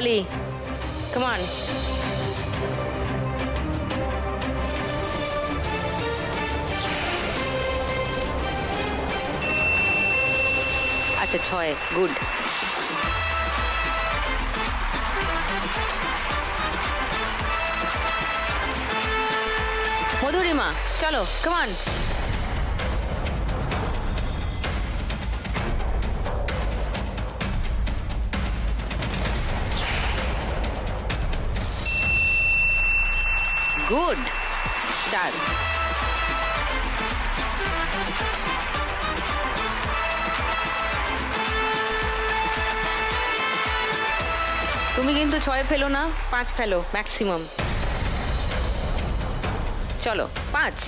Dolly, come on. আচ্ছা 6, good. Madhurima চলো, come on. Good, 4। তুমি কিন্তু 6 ফেলো না, 5 ফেলো ম্যাক্সিমাম। চলো 5।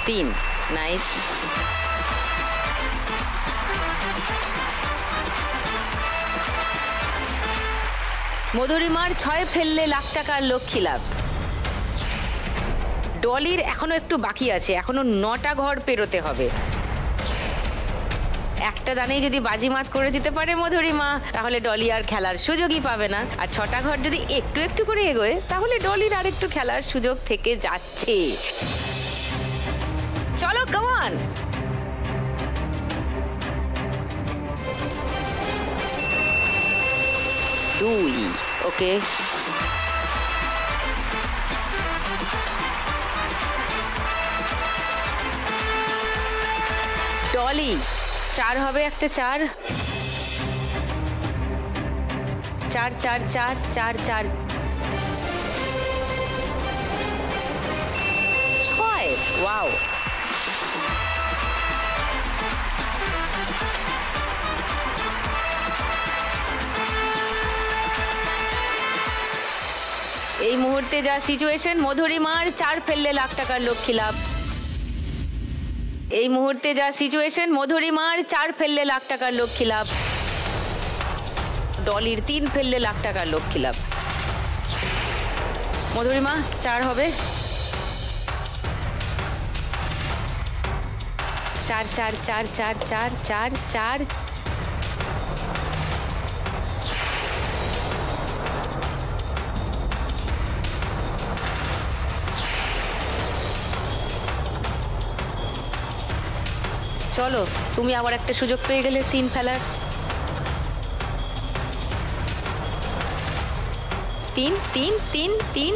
তিন, নাইস। মধুরিমার 6 ফেললে লাখ টাকার লক্ষ্মী লাভ। ডলির এখনো একটু বাকি আছে, এখনো 9টা ঘর পেরোতে হবে। একটা দানেই যদি বাজিমাত করে দিতে পারে মধুরিমা, তাহলে ডলি আর খেলার সুযোগই পাবে না। আর 6টা ঘর যদি একটু একটু করে এগোয়, তাহলে ডলির আর একটু খেলার সুযোগ থেকে যাচ্ছে। চলো, কাম অন। দুই, ওকে। ডলি 4 হবে, একটা 4। 4 4 4 4 4 6, ওয়াও। এই মুহূর্তে যা সিচুয়েশন, মধুরিমার 4 ফেললে লাখ টাকার লক্ষ্মী লাভ। এই মুহূর্তে যা সিচুয়েশন, মধুরিমার 4 ফেললে লাখ টাকার লক্ষ্মী লাভ। ডলির 3 ফেললে লাখ টাকার লক্ষ্মী লাভ। মধুরিমা 4 হবে। 4 4 4 4 4 4 4। চলো, তুমি আবার একটা সুযোগ পেয়ে গেলে 3 ফেলার। 3 3 3 3।